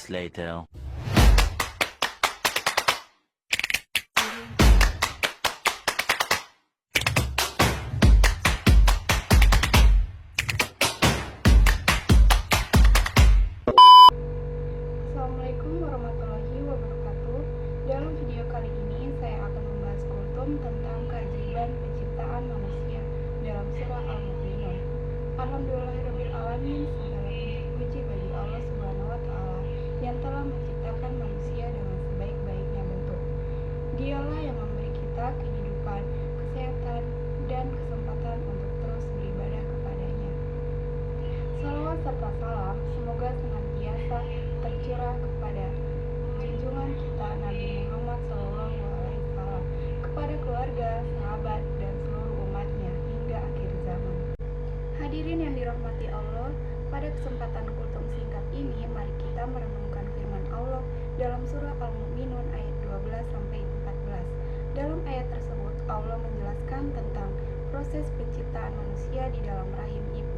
minutes later. Assalamualaikum warahmatullahi wabarakatuh. Dalam video kali ini saya akan membahas kultum tentang keajaiban penciptaan manusia dalam surah Al-Mu'minun. Alhamdulillahirabbil alamin, segala puji bagi Allah Subhanahu wa taala yang telah menciptakan manusia dengan sebaik-baiknya bentuk. Dialah yang memberi kita kehidupan, kesehatan, dan kesempatan untuk terus beribadah kepadanya. Salawat serta salam semoga senantiasa tercurah kepada junjungan kita Nabi Muhammad SAW, kepada keluarga, sahabat, dan seluruh umatnya hingga akhir zaman. Hadirin yang dirahmati Allah, pada kesempatan kultum singkat ini mari kita merenungkan firman Allah dalam surah Al-Mu'minun ayat 12-14. Dalam ayat tersebut Allah menjelaskan tentang proses penciptaan manusia di dalam rahim ibu.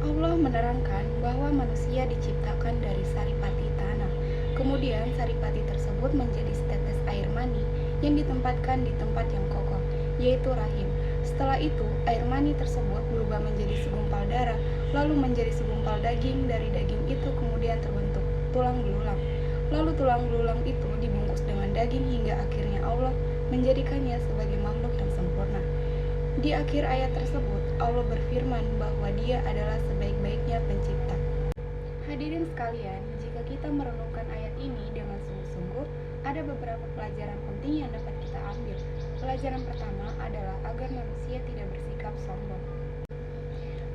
Allah menerangkan bahwa manusia diciptakan dari saripati tanah. Kemudian saripati tersebut menjadi setetes air mani yang ditempatkan di tempat yang kokoh, yaitu rahim. Setelah itu, air mani tersebut berubah menjadi segumpal darah, lalu menjadi segumpal daging. Dari daging itu kemudian terbentuk tulang belulang. Lalu tulang belulang itu dibungkus dengan daging hingga akhirnya Allah menjadikannya sebagai makhluk yang sempurna. Di akhir ayat tersebut, Allah berfirman bahwa Dia adalah sebaik-baiknya pencipta. Hadirin sekalian, jika kita merenungkan ayat ini dengan sungguh-sungguh, ada beberapa pelajaran penting yang dapat kita ambil. Pelajaran pertama adalah agar manusia tidak bersikap sombong.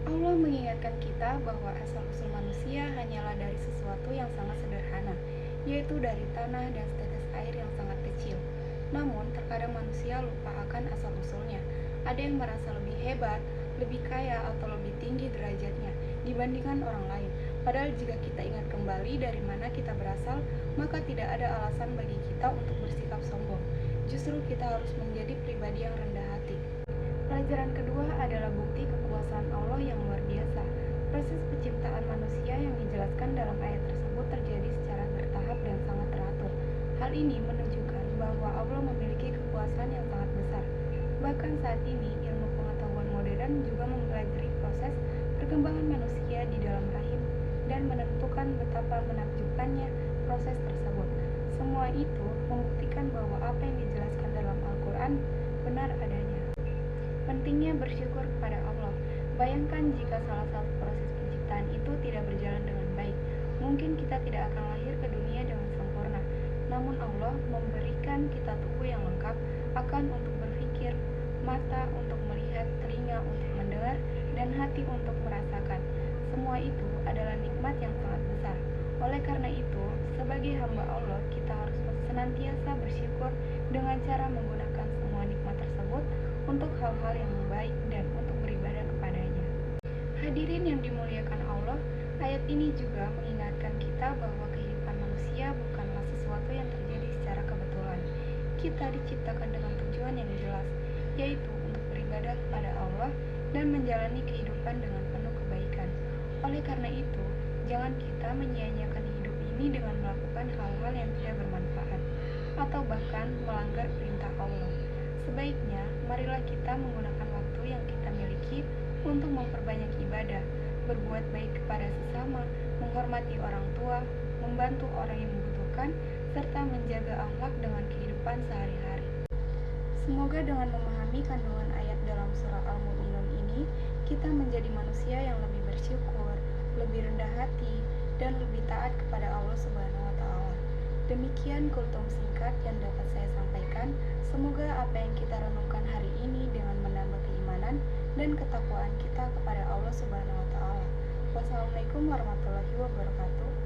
Allah mengingatkan kita bahwa asal-usul manusia hanyalah dari sesuatu yang sangat sederhana, yaitu dari tanah dan setetes air yang sangat kecil. Namun, terkadang manusia lupa akan asal-usulnya. Ada yang merasa lebih hebat, lebih kaya, atau lebih tinggi derajatnya dibandingkan orang lain. Padahal jika kita ingat kembali dari mana kita berasal, maka tidak ada alasan bagi kita untuk bersikap sombong. Justru kita harus menjadi pribadi yang rendah hati. Pelajaran kedua adalah bukti kekuasaan Allah yang luar biasa. Proses penciptaan manusia yang dijelaskan dalam ayat tersebut terjadi secara bertahap dan sangat teratur. Hal ini menunjukkan bahwa Allah memiliki kekuasaan yang sangat besar. Bahkan saat ini, ilmu pengetahuan modern juga mempelajari proses perkembangan manusia di dalam rahim dan menentukan betapa menakjubkannya proses tersebut. Semua itu membuktikan bahwa apa yang dijelaskan dalam Al-Quran benar adanya. Pentingnya bersyukur kepada Allah. Bayangkan jika salah satu proses penciptaan itu tidak berjalan dengan baik, mungkin kita tidak akan lahir ke dunia dengan sempurna. Namun Allah memberikan kita tubuh yang lengkap, akan untuk berpikir, mata untuk melihat, telinga untuk mendengar, dan hati untuk merasakan. Semua itu adalah nikmat yang sangat besar. Oleh karena itu, sebagai hamba Allah, kita harus senantiasa bersyukur dengan cara menggunakan semua nikmat tersebut untuk hal-hal yang baik dan untuk beribadah kepadanya. Hadirin yang dimuliakan Allah, ayat ini juga mengingatkan kita bahwa kehidupan manusia bukanlah sesuatu yang terjadi secara kebetulan. Kita diciptakan dengan tujuan yang jelas, yaitu untuk beribadah kepada Allah dan menjalani kehidupan dengan penuh kebaikan. Oleh karena itu, jangan kita menyia-nyiakan hidup ini dengan melakukan hal-hal yang tidak bermanfaat atau bahkan melanggar perintah Allah. Sebaiknya, marilah kita menggunakan waktu yang kita miliki untuk memperbanyak ibadah, berbuat baik kepada sesama, menghormati orang tua, membantu orang yang membutuhkan, serta menjaga akhlak dengan kehidupan sehari-hari. Semoga dengan memahami kandungan ayat dalam surah Al-Mu'minun ini, kita menjadi manusia yang lebih bersyukur, lebih rendah hati, dan lebih taat kepada Allah Subhanahu wa taala. Demikian kultum singkat yang dapat saya sampaikan. Semoga apa yang kita renungkan hari ini dengan menambah keimanan dan ketakwaan kita kepada Allah Subhanahu wa taala. Wassalamualaikum warahmatullahi wabarakatuh.